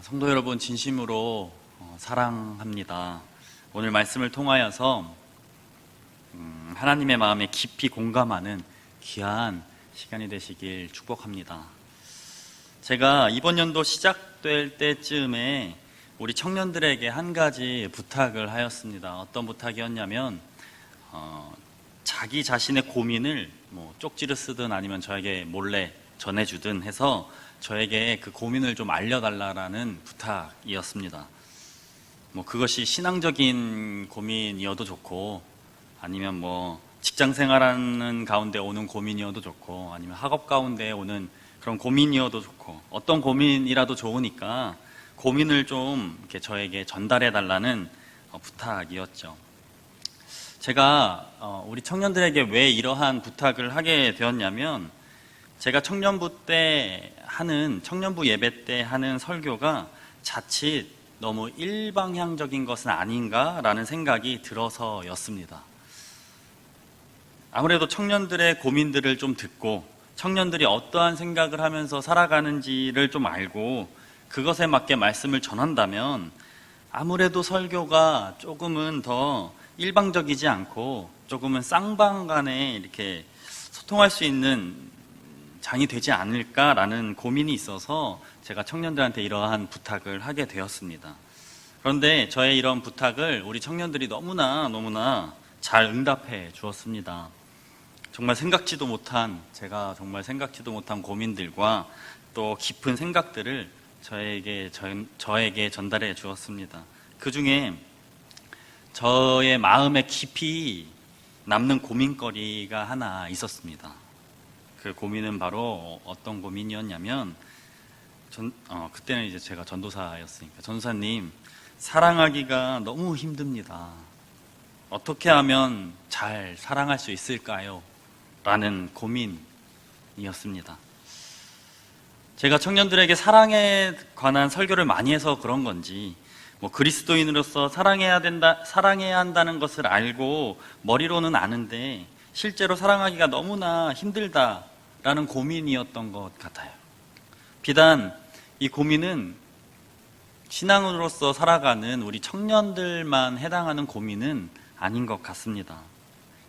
성도 여러분, 진심으로 사랑합니다. 오늘 말씀을 통하여서 하나님의 마음에 깊이 공감하는 귀한 시간이 되시길 축복합니다. 제가 이번 연도 시작될 때쯤에 우리 청년들에게 한 가지 부탁을 하였습니다. 어떤 부탁이었냐면 자기 자신의 고민을 쪽지를 쓰든 아니면 저에게 몰래 전해주든 해서 저에게 그 고민을 좀 알려달라는 부탁이었습니다. 그것이 신앙적인 고민이어도 좋고, 아니면 직장 생활하는 가운데 오는 고민이어도 좋고, 아니면 학업 가운데 오는 그런 고민이어도 좋고, 어떤 고민이라도 좋으니까 고민을 좀 이렇게 저에게 전달해 달라는 부탁이었죠. 제가 우리 청년들에게 왜 이러한 부탁을 하게 되었냐면, 제가 청년부 예배 때 하는 설교가 자칫 너무 일방향적인 것은 아닌가라는 생각이 들어서였습니다. 아무래도 청년들의 고민들을 좀 듣고, 청년들이 어떠한 생각을 하면서 살아가는지를 좀 알고 그것에 맞게 말씀을 전한다면 아무래도 설교가 조금은 더 일방적이지 않고 조금은 쌍방간에 이렇게 소통할 수 있는 장이 되지 않을까라는 고민이 있어서 제가 청년들한테 이러한 부탁을 하게 되었습니다. 그런데 저의 이런 부탁을 우리 청년들이 너무나 잘 응답해 주었습니다. 제가 정말 생각지도 못한 고민들과 또 깊은 생각들을 저에게 전달해 주었습니다. 그 중에 저의 마음에 깊이 남는 고민거리가 하나 있었습니다. 그 고민은 바로 어떤 고민이었냐면, 그때는 이제 제가 전도사였으니까, 전도사님, 사랑하기가 너무 힘듭니다. 어떻게 하면 잘 사랑할 수 있을까요? 라는 고민이었습니다. 제가 청년들에게 사랑에 관한 설교를 많이 해서 그런 건지, 그리스도인으로서 사랑해야 한다는 것을 알고 머리로는 아는데 실제로 사랑하기가 너무나 힘들다라는 고민이었던 것 같아요. 비단 이 고민은 신앙으로서 살아가는 우리 청년들만 해당하는 고민은 아닌 것 같습니다.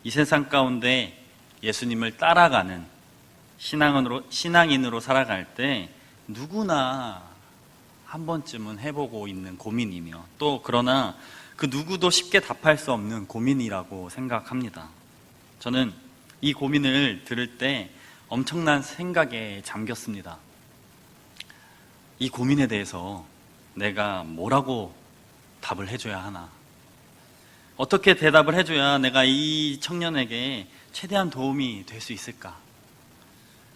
이 세상 가운데 예수님을 따라가는 신앙인으로 살아갈 때 누구나 한 번쯤은 해보고 있는 고민이며, 또 그러나 그 누구도 쉽게 답할 수 없는 고민이라고 생각합니다. 저는 이 고민을 들을 때 엄청난 생각에 잠겼습니다. 이 고민에 대해서 내가 뭐라고 답을 해줘야 하나? 어떻게 대답을 해줘야 내가 이 청년에게 최대한 도움이 될 수 있을까?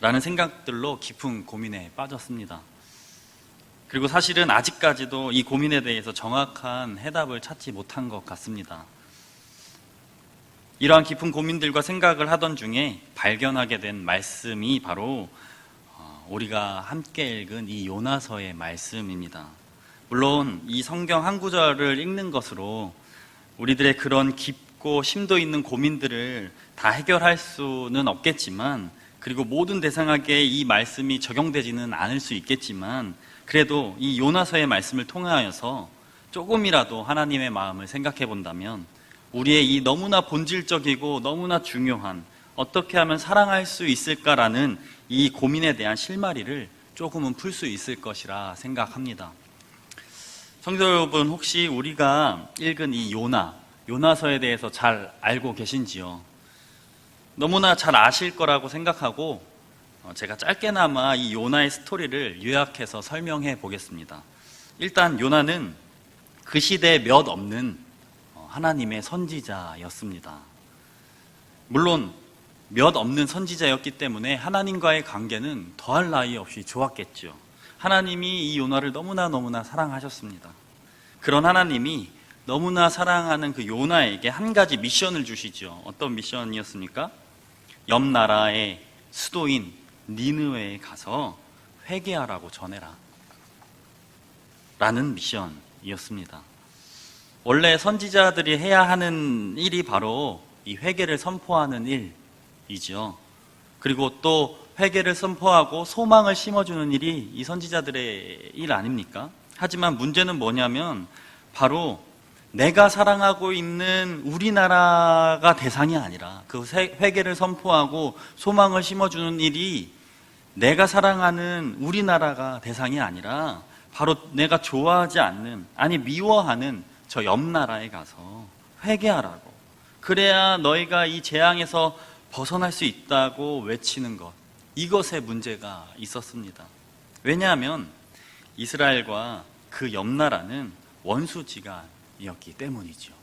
라는 생각들로 깊은 고민에 빠졌습니다. 그리고 사실은 아직까지도 이 고민에 대해서 정확한 해답을 찾지 못한 것 같습니다. 이러한 깊은 고민들과 생각을 하던 중에 발견하게 된 말씀이 바로 우리가 함께 읽은 이 요나서의 말씀입니다. 물론 이 성경 한 구절을 읽는 것으로 우리들의 그런 깊고 심도 있는 고민들을 다 해결할 수는 없겠지만, 그리고 모든 대상에게 이 말씀이 적용되지는 않을 수 있겠지만, 그래도 이 요나서의 말씀을 통하여서 조금이라도 하나님의 마음을 생각해 본다면 우리의 이 너무나 본질적이고 너무나 중요한 어떻게 하면 사랑할 수 있을까라는 이 고민에 대한 실마리를 조금은 풀 수 있을 것이라 생각합니다. 성도 여러분, 혹시 우리가 읽은 이 요나서에 대해서 잘 알고 계신지요? 너무나 잘 아실 거라고 생각하고 제가 짧게나마 이 요나의 스토리를 요약해서 설명해 보겠습니다. 일단 요나는 그 시대에 몇 없는 하나님의 선지자였습니다. 물론 몇 없는 선지자였기 때문에 하나님과의 관계는 더할 나위 없이 좋았겠죠. 하나님이 이 요나를 너무나 사랑하셨습니다. 그런 하나님이 너무나 사랑하는 그 요나에게 한 가지 미션을 주시죠. 어떤 미션이었습니까? 옆 나라의 수도인 니느웨에 가서 회개하라고 전해라 라는 미션이었습니다. 원래 선지자들이 해야 하는 일이 바로 이 회개를 선포하는 일이죠. 그리고 또 회개를 선포하고 소망을 심어주는 일이 이 선지자들의 일 아닙니까? 하지만 문제는 뭐냐면 바로 내가 사랑하고 있는 우리나라가 대상이 아니라 그 회개를 선포하고 소망을 심어주는 일이 내가 사랑하는 우리나라가 대상이 아니라 바로 내가 좋아하지 않는, 아니 미워하는 저 옆 나라에 가서 회개하라고, 그래야 너희가 이 재앙에서 벗어날 수 있다고 외치는 것, 이것에 문제가 있었습니다. 왜냐하면 이스라엘과 그 옆 나라는 원수지간이었기 때문이죠.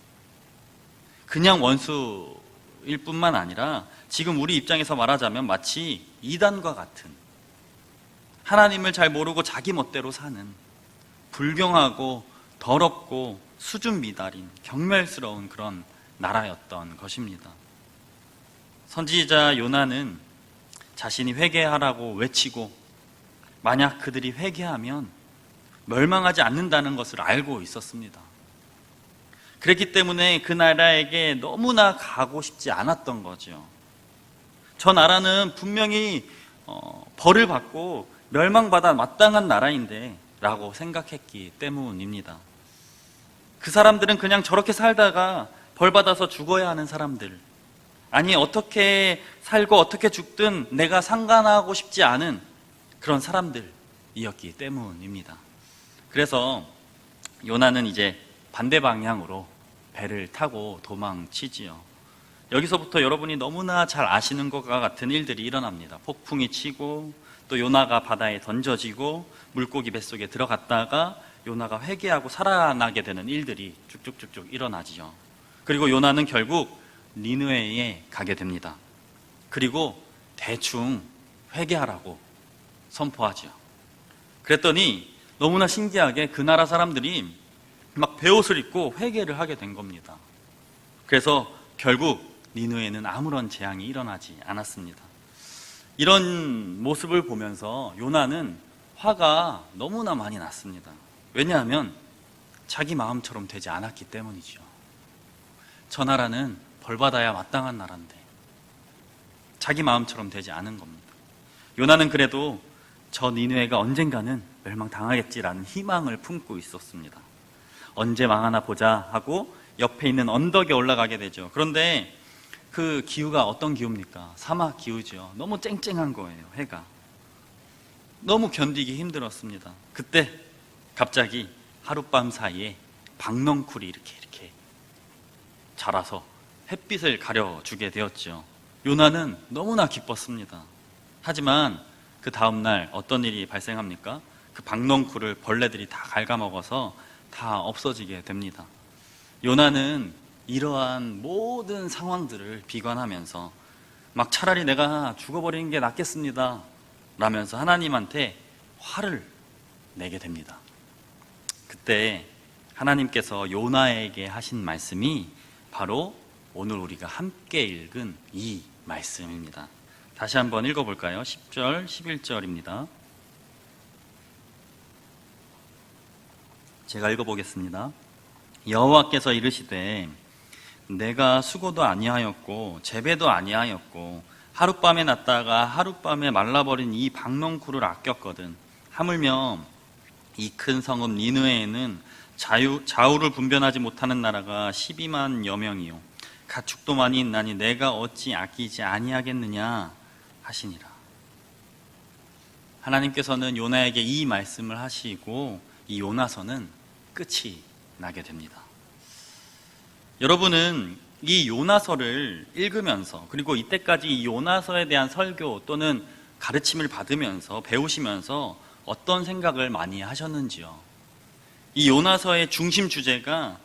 그냥 원수일 뿐만 아니라 지금 우리 입장에서 말하자면 마치 이단과 같은, 하나님을 잘 모르고 자기 멋대로 사는 불경하고 더럽고 수준 미달인 경멸스러운 그런 나라였던 것입니다. 선지자 요나는 자신이 회개하라고 외치고 만약 그들이 회개하면 멸망하지 않는다는 것을 알고 있었습니다. 그랬기 때문에 그 나라에게 너무나 가고 싶지 않았던 거죠. 저 나라는 분명히 벌을 받고 멸망받아 마땅한 나라인데 라고 생각했기 때문입니다. 그 사람들은 그냥 저렇게 살다가 벌 받아서 죽어야 하는 사람들, 아니 어떻게 살고 어떻게 죽든 내가 상관하고 싶지 않은 그런 사람들이었기 때문입니다. 그래서 요나는 이제 반대 방향으로 배를 타고 도망치지요. 여기서부터 여러분이 너무나 잘 아시는 것과 같은 일들이 일어납니다. 폭풍이 치고 또 요나가 바다에 던져지고 물고기 뱃속에 들어갔다가 요나가 회개하고 살아나게 되는 일들이 쭉쭉쭉쭉 일어나지요. 그리고 요나는 결국 니느웨에 가게 됩니다. 그리고 대충 회개하라고 선포하지요. 그랬더니 너무나 신기하게 그 나라 사람들이 막 베옷을 입고 회개를 하게 된 겁니다. 그래서 결국 니느웨는 아무런 재앙이 일어나지 않았습니다. 이런 모습을 보면서 요나는 화가 너무나 많이 났습니다. 왜냐하면 자기 마음처럼 되지 않았기 때문이죠. 저 나라는 벌받아야 마땅한 나라인데 자기 마음처럼 되지 않은 겁니다. 요나는 그래도 저 니느웨가 언젠가는 멸망당하겠지라는 희망을 품고 있었습니다. 언제 망하나 보자 하고 옆에 있는 언덕에 올라가게 되죠. 그런데 그 기후가 어떤 기후입니까? 사막 기후죠. 너무 쨍쨍한 거예요. 해가 너무 견디기 힘들었습니다. 그때 갑자기 하룻밤 사이에 박넝쿨이 이렇게 자라서 햇빛을 가려주게 되었죠. 요나는 너무나 기뻤습니다. 하지만 그 다음날 어떤 일이 발생합니까? 그 박넝쿨을 벌레들이 다 갉아먹어서 다 없어지게 됩니다. 요나는 이러한 모든 상황들을 비관하면서 막 차라리 내가 죽어버리는 게 낫겠습니다 라면서 하나님한테 화를 내게 됩니다. 그때 하나님께서 요나에게 하신 말씀이 바로 오늘 우리가 함께 읽은 이 말씀입니다. 다시 한번 읽어볼까요? 10절, 11절입니다. 제가 읽어보겠습니다. 여호와께서 이르시되 내가 수고도 아니하였고 재배도 아니하였고 하룻밤에 났다가 하룻밤에 말라버린 이 박넝쿨을 아꼈거든. 하물며 이 큰 성읍 니느웨에는 좌우를 분별하지 못하는 나라가 12만여 명이요 가축도 많이 있나니 내가 어찌 아끼지 아니하겠느냐 하시니라. 하나님께서는 요나에게 이 말씀을 하시고 이 요나서는 끝이 나게 됩니다. 여러분은 이 요나서를 읽으면서 그리고 이때까지 이 요나서에 대한 설교 또는 가르침을 받으면서 배우시면서 어떤 생각을 많이 하셨는지요? 이 요나서의 중심 주제가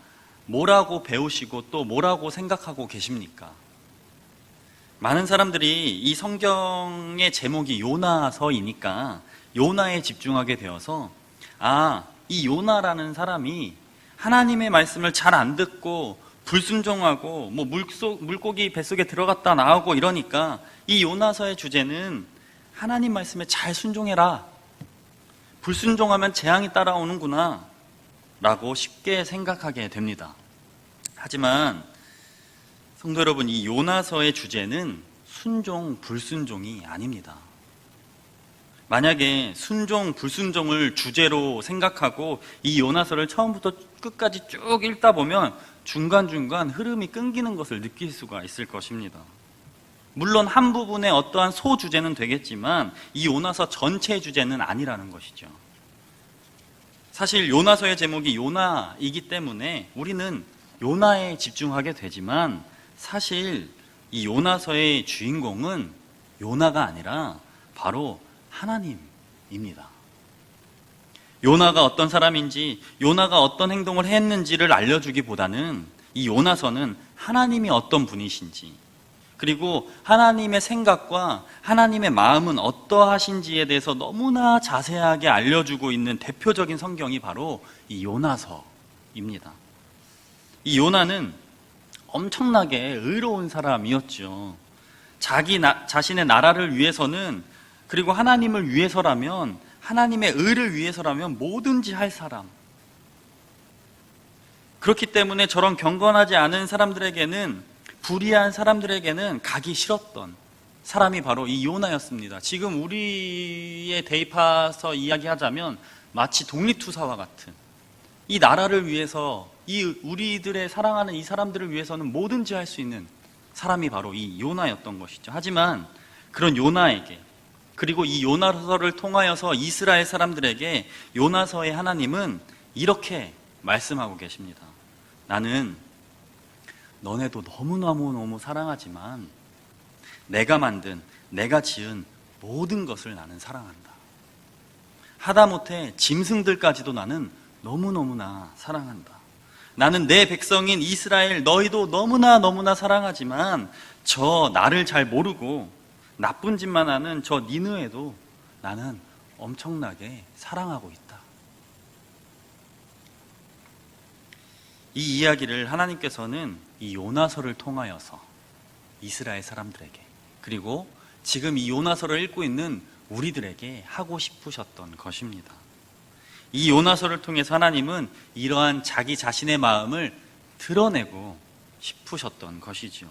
뭐라고 배우시고 또 뭐라고 생각하고 계십니까? 많은 사람들이 이 성경의 제목이 요나서이니까 요나에 집중하게 되어서 이 요나라는 사람이 하나님의 말씀을 잘 안 듣고 불순종하고 뭐 물고기 뱃속에 들어갔다 나오고 이러니까 이 요나서의 주제는 하나님 말씀에 잘 순종해라, 불순종하면 재앙이 따라오는구나 라고 쉽게 생각하게 됩니다. 하지만 성도 여러분, 이 요나서의 주제는 순종, 불순종이 아닙니다. 만약에 순종, 불순종을 주제로 생각하고 이 요나서를 처음부터 끝까지 쭉 읽다 보면 중간중간 흐름이 끊기는 것을 느낄 수가 있을 것입니다. 물론 한 부분의 어떠한 소주제는 되겠지만 이 요나서 전체 주제는 아니라는 것이죠. 사실 요나서의 제목이 요나이기 때문에 우리는 요나에 집중하게 되지만 사실 이 요나서의 주인공은 요나가 아니라 바로 하나님입니다. 요나가 어떤 사람인지, 요나가 어떤 행동을 했는지를 알려주기보다는 이 요나서는 하나님이 어떤 분이신지, 그리고 하나님의 생각과 하나님의 마음은 어떠하신지에 대해서 너무나 자세하게 알려주고 있는 대표적인 성경이 바로 이 요나서입니다. 이 요나는 엄청나게 의로운 사람이었죠. 자신의 나라를 위해서는, 그리고 하나님을 위해서라면, 하나님의 의를 위해서라면 뭐든지 할 사람. 그렇기 때문에 저런 경건하지 않은 사람들에게는, 불의한 사람들에게는 가기 싫었던 사람이 바로 이 요나였습니다. 지금 우리에 대입해서 이야기하자면 마치 독립투사와 같은, 이 나라를 위해서, 이 우리들의 사랑하는 이 사람들을 위해서는 뭐든지 할 수 있는 사람이 바로 이 요나였던 것이죠. 하지만 그런 요나에게, 그리고 이 요나서를 통하여서 이스라엘 사람들에게 요나서의 하나님은 이렇게 말씀하고 계십니다. 나는 너네도 너무너무 사랑하지만 내가 만든, 내가 지은 모든 것을 나는 사랑한다. 하다못해 짐승들까지도 나는 너무너무나 사랑한다. 나는 내 백성인 이스라엘 너희도 너무나 사랑하지만 저 나를 잘 모르고 나쁜 짓만 하는 저 니느에도 나는 엄청나게 사랑하고 있다. 이 이야기를 하나님께서는 이 요나서를 통하여서 이스라엘 사람들에게, 그리고 지금 이 요나서를 읽고 있는 우리들에게 하고 싶으셨던 것입니다. 이 요나서를 통해서 하나님은 이러한 자기 자신의 마음을 드러내고 싶으셨던 것이죠.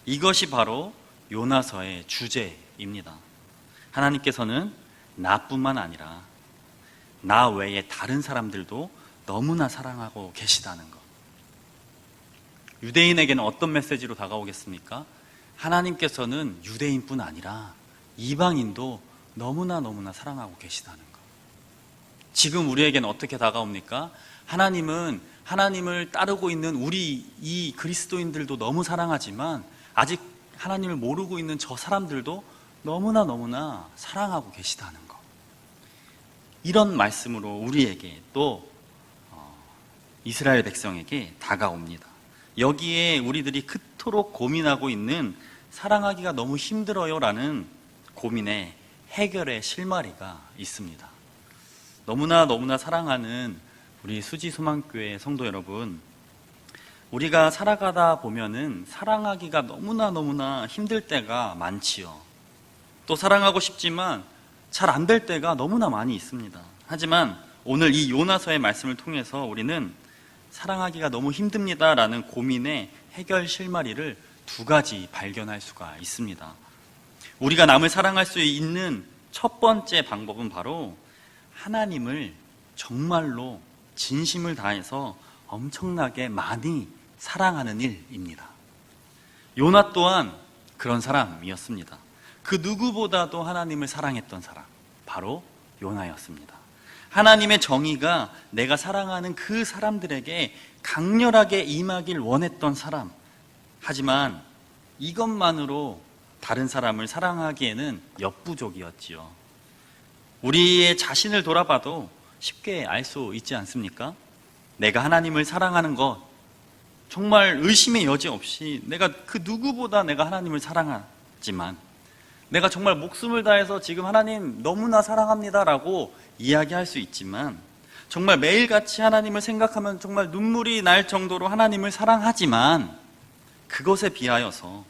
이것이 바로 요나서의 주제입니다. 하나님께서는 나뿐만 아니라 나 외에 다른 사람들도 너무나 사랑하고 계시다는 것. 유대인에게는 어떤 메시지로 다가오겠습니까? 하나님께서는 유대인뿐 아니라 이방인도 너무나 사랑하고 계시다는 것. 지금 우리에게는 어떻게 다가옵니까? 하나님은 하나님을 따르고 있는 우리 이 그리스도인들도 너무 사랑하지만 아직 하나님을 모르고 있는 저 사람들도 너무나 사랑하고 계시다는 것. 이런 말씀으로 우리에게 또 이스라엘 백성에게 다가옵니다. 여기에 우리들이 그토록 고민하고 있는 사랑하기가 너무 힘들어요 라는 고민의 해결의 실마리가 있습니다. 너무나 사랑하는 우리 수지소망교회 성도 여러분, 우리가 살아가다 보면은 사랑하기가 너무나 힘들 때가 많지요. 또 사랑하고 싶지만 잘 안 될 때가 너무나 많이 있습니다. 하지만 오늘 이 요나서의 말씀을 통해서 우리는 사랑하기가 너무 힘듭니다 라는 고민의 해결 실마리를 두 가지 발견할 수가 있습니다. 우리가 남을 사랑할 수 있는 첫 번째 방법은 바로 하나님을 정말로 진심을 다해서 엄청나게 많이 사랑하는 일입니다. 요나 또한 그런 사람이었습니다. 그 누구보다도 하나님을 사랑했던 사람, 바로 요나였습니다. 하나님의 정의가 내가 사랑하는 그 사람들에게 강렬하게 임하길 원했던 사람. 하지만 이것만으로 다른 사람을 사랑하기에는 역부족이었지요. 우리의 자신을 돌아봐도 쉽게 알 수 있지 않습니까? 내가 하나님을 사랑하는 것, 정말 의심의 여지 없이 내가 그 누구보다 내가 하나님을 사랑하지만, 내가 정말 목숨을 다해서 지금 하나님 너무나 사랑합니다라고 이야기할 수 있지만, 정말 매일같이 하나님을 생각하면 정말 눈물이 날 정도로 하나님을 사랑하지만, 그것에 비하여서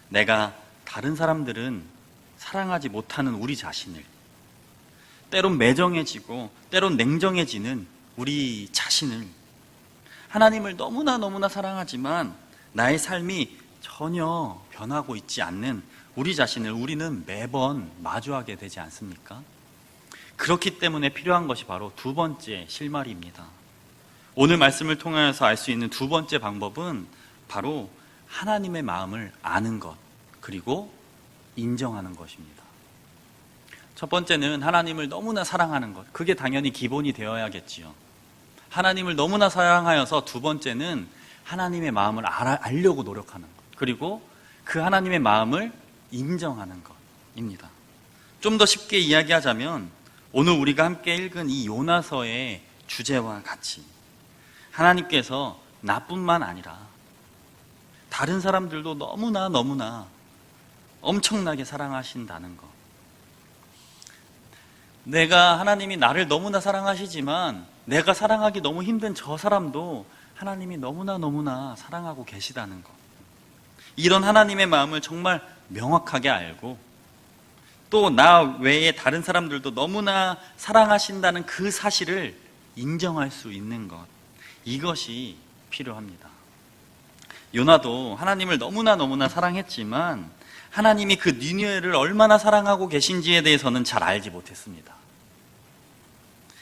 내가 다른 사람들은 사랑하지 못하는 우리 자신을, 때론 매정해지고 때론 냉정해지는 우리 자신을, 하나님을 너무나 사랑하지만 나의 삶이 전혀 변하고 있지 않는 우리 자신을 우리는 매번 마주하게 되지 않습니까? 그렇기 때문에 필요한 것이 바로 두 번째 실마리입니다. 오늘 말씀을 통해서 알 수 있는 두 번째 방법은 바로 하나님의 마음을 아는 것, 그리고 인정하는 것입니다. 첫 번째는 하나님을 너무나 사랑하는 것. 그게 당연히 기본이 되어야겠지요. 하나님을 너무나 사랑하여서 두 번째는 하나님의 마음을 알려고 노력하는 것. 그리고 그 하나님의 마음을 인정하는 것입니다. 좀 더 쉽게 이야기하자면 오늘 우리가 함께 읽은 이 요나서의 주제와 같이 하나님께서 나뿐만 아니라 다른 사람들도 너무나 엄청나게 사랑하신다는 것. 내가 하나님이 나를 너무나 사랑하시지만 내가 사랑하기 너무 힘든 저 사람도 하나님이 너무나 사랑하고 계시다는 것. 이런 하나님의 마음을 정말 명확하게 알고 또 나 외에 다른 사람들도 너무나 사랑하신다는 그 사실을 인정할 수 있는 것. 이것이 필요합니다. 요나도 하나님을 너무나 사랑했지만 하나님이 그 니느웨를 얼마나 사랑하고 계신지에 대해서는 잘 알지 못했습니다.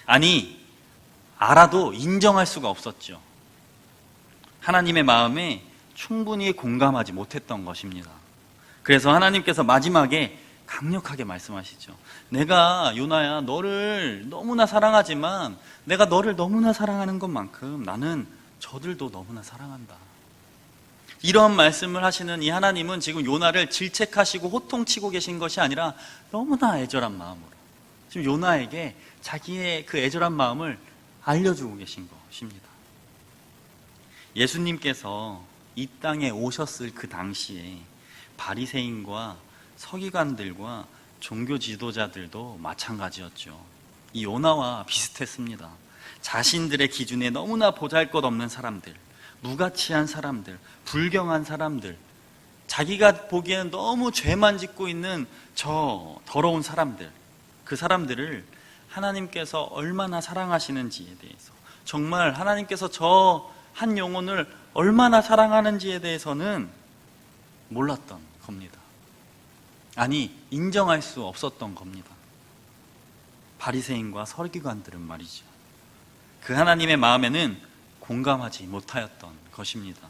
아니, 알아도 인정할 수가 없었죠. 하나님의 마음에 충분히 공감하지 못했던 것입니다. 그래서 하나님께서 마지막에 강력하게 말씀하시죠. 내가 요나야 너를 너무나 사랑하지만 내가 너를 너무나 사랑하는 것만큼 나는 저들도 너무나 사랑한다. 이런 말씀을 하시는 이 하나님은 지금 요나를 질책하시고 호통치고 계신 것이 아니라 너무나 애절한 마음으로 지금 요나에게 자기의 그 애절한 마음을 알려주고 계신 것입니다. 예수님께서 이 땅에 오셨을 그 당시에 바리새인과 서기관들과 종교 지도자들도 마찬가지였죠. 이 요나와 비슷했습니다. 자신들의 기준에 너무나 보잘것없는 사람들, 무가치한 사람들, 불경한 사람들, 자기가 보기에는 너무 죄만 짓고 있는 저 더러운 사람들, 그 사람들을 하나님께서 얼마나 사랑하시는지에 대해서, 정말 하나님께서 저 한 영혼을 얼마나 사랑하는지에 대해서는 몰랐던 겁니다. 아니, 인정할 수 없었던 겁니다. 바리새인과 서기관들은 말이죠. 그 하나님의 마음에는 공감하지 못하였던 것입니다.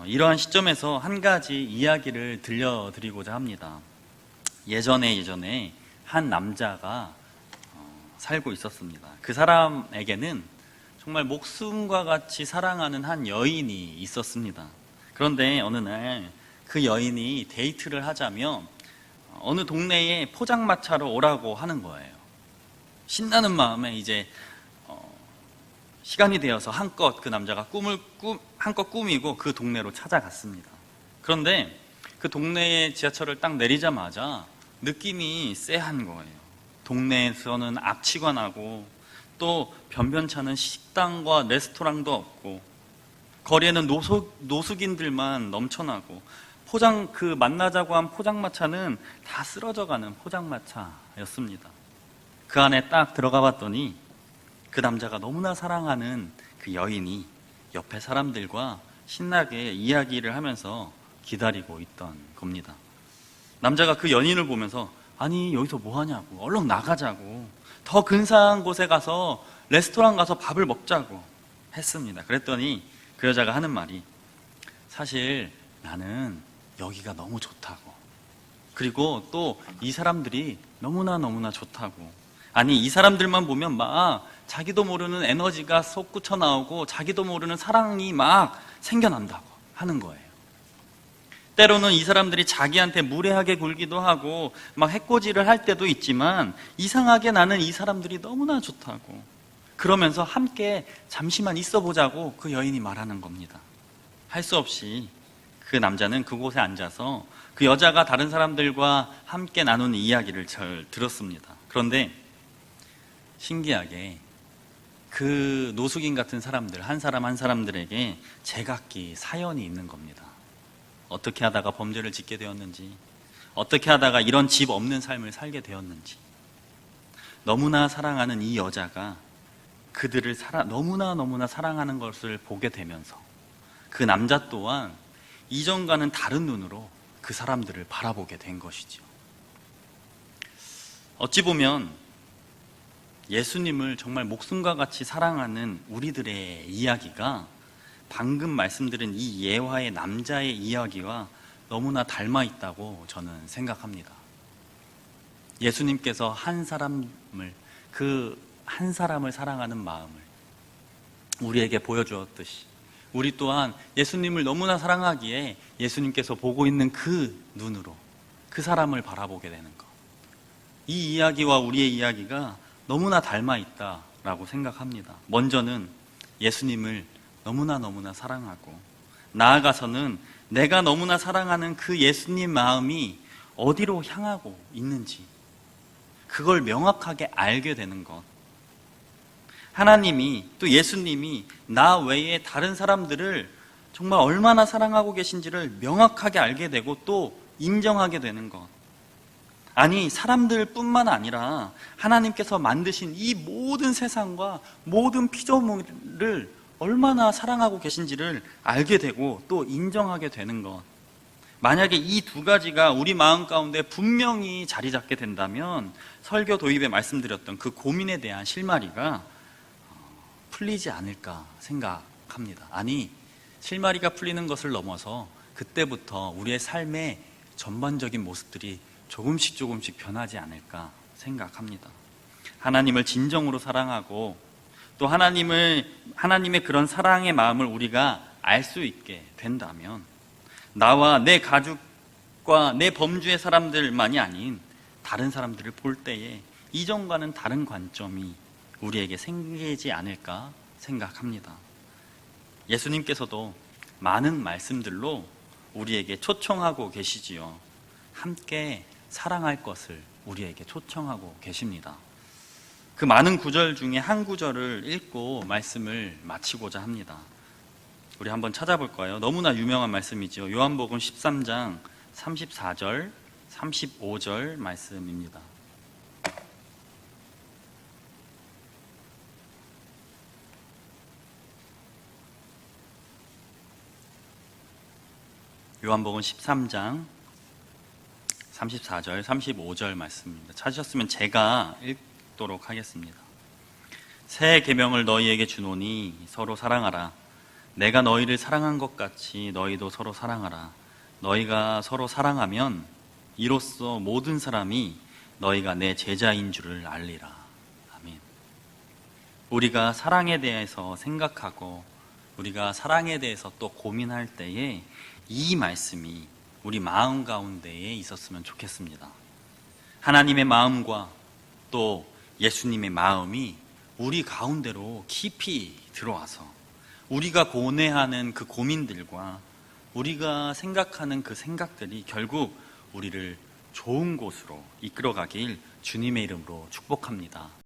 이러한 시점에서 한 가지 이야기를 들려드리고자 합니다. 예전에 한 남자가 살고 있었습니다. 그 사람에게는 정말 목숨과 같이 사랑하는 한 여인이 있었습니다. 그런데 어느 날 그 여인이 데이트를 하자며 어느 동네에 포장마차로 오라고 하는 거예요. 신나는 마음에 이제 시간이 되어서 한껏 그 남자가 한껏 꾸미고 그 동네로 찾아갔습니다. 그런데 그 동네에 지하철을 딱 내리자마자 느낌이 쎄한 거예요. 동네에서는 압치가 나고 또 변변찮은 식당과 레스토랑도 없고 거리에는 노숙인들만 넘쳐나고 그 만나자고 한 포장마차는 다 쓰러져가는 포장마차였습니다. 그 안에 딱 들어가 봤더니 그 남자가 너무나 사랑하는 그 여인이 옆에 사람들과 신나게 이야기를 하면서 기다리고 있던 겁니다. 남자가 그 연인을 보면서 아니 여기서 뭐 하냐고, 얼른 나가자고, 더 근사한 곳에 가서 레스토랑 가서 밥을 먹자고 했습니다. 그랬더니 그 여자가 하는 말이 사실 나는 여기가 너무 좋다고, 그리고 또 이 사람들이 너무나 좋다고, 아니 이 사람들만 보면 막 자기도 모르는 에너지가 솟구쳐 나오고 자기도 모르는 사랑이 막 생겨난다고 하는 거예요. 때로는 이 사람들이 자기한테 무례하게 굴기도 하고 막 해코지를 할 때도 있지만 이상하게 나는 이 사람들이 너무나 좋다고, 그러면서 함께 잠시만 있어 보자고 그 여인이 말하는 겁니다. 할 수 없이 그 남자는 그곳에 앉아서 그 여자가 다른 사람들과 함께 나누는 이야기를 잘 들었습니다. 그런데 신기하게 그 노숙인 같은 사람들 한 사람 한 사람들에게 제각기 사연이 있는 겁니다. 어떻게 하다가 범죄를 짓게 되었는지, 어떻게 하다가 이런 집 없는 삶을 살게 되었는지, 너무나 사랑하는 이 여자가 그들을 너무나 사랑하는 것을 보게 되면서 그 남자 또한 이전과는 다른 눈으로 그 사람들을 바라보게 된 것이죠. 어찌 보면 예수님을 정말 목숨과 같이 사랑하는 우리들의 이야기가 방금 말씀드린 이 예화의 남자의 이야기와 너무나 닮아 있다고 저는 생각합니다. 예수님께서 그 한 사람을 사랑하는 마음을 우리에게 보여주었듯이 우리 또한 예수님을 너무나 사랑하기에 예수님께서 보고 있는 그 눈으로 그 사람을 바라보게 되는 것. 이 이야기와 우리의 이야기가 너무나 닮아 있다라고 생각합니다. 먼저는 예수님을 너무나 사랑하고, 나아가서는 내가 너무나 사랑하는 그 예수님 마음이 어디로 향하고 있는지 그걸 명확하게 알게 되는 것. 하나님이, 또 예수님이 나 외에 다른 사람들을 정말 얼마나 사랑하고 계신지를 명확하게 알게 되고 또 인정하게 되는 것. 아니, 사람들뿐만 아니라 하나님께서 만드신 이 모든 세상과 모든 피조물을 얼마나 사랑하고 계신지를 알게 되고 또 인정하게 되는 것. 만약에 이 두 가지가 우리 마음 가운데 분명히 자리 잡게 된다면 설교 도입에 말씀드렸던 그 고민에 대한 실마리가 풀리지 않을까 생각합니다. 아니, 실마리가 풀리는 것을 넘어서 그때부터 우리의 삶의 전반적인 모습들이 조금씩 변하지 않을까 생각합니다. 하나님을 진정으로 사랑하고 또 하나님의 그런 사랑의 마음을 우리가 알 수 있게 된다면 나와 내 가족과 내 범주의 사람들만이 아닌 다른 사람들을 볼 때에 이전과는 다른 관점이 우리에게 생기지 않을까 생각합니다. 예수님께서도 많은 말씀들로 우리에게 초청하고 계시지요. 함께 사랑할 것을 우리에게 초청하고 계십니다. 그 많은 구절 중에 한 구절을 읽고 말씀을 마치고자 합니다. 우리 한번 찾아볼까요? 너무나 유명한 말씀이죠. 요한복음 13장 34절, 35절 말씀입니다. 요한복음 13장 34절, 35절 말씀입니다. 찾으셨으면 제가 읽도록 하겠습니다. 새 계명을 너희에게 주노니 서로 사랑하라. 내가 너희를 사랑한 것 같이 너희도 서로 사랑하라. 너희가 서로 사랑하면 이로써 모든 사람이 너희가 내 제자인 줄을 알리라. 아멘. 우리가 사랑에 대해서 생각하고 우리가 사랑에 대해서 또 고민할 때에 이 말씀이 우리 마음 가운데에 있었으면 좋겠습니다. 하나님의 마음과 또 예수님의 마음이 우리 가운데로 깊이 들어와서 우리가 고뇌하는 그 고민들과 우리가 생각하는 그 생각들이 결국 우리를 좋은 곳으로 이끌어가길 주님의 이름으로 축복합니다.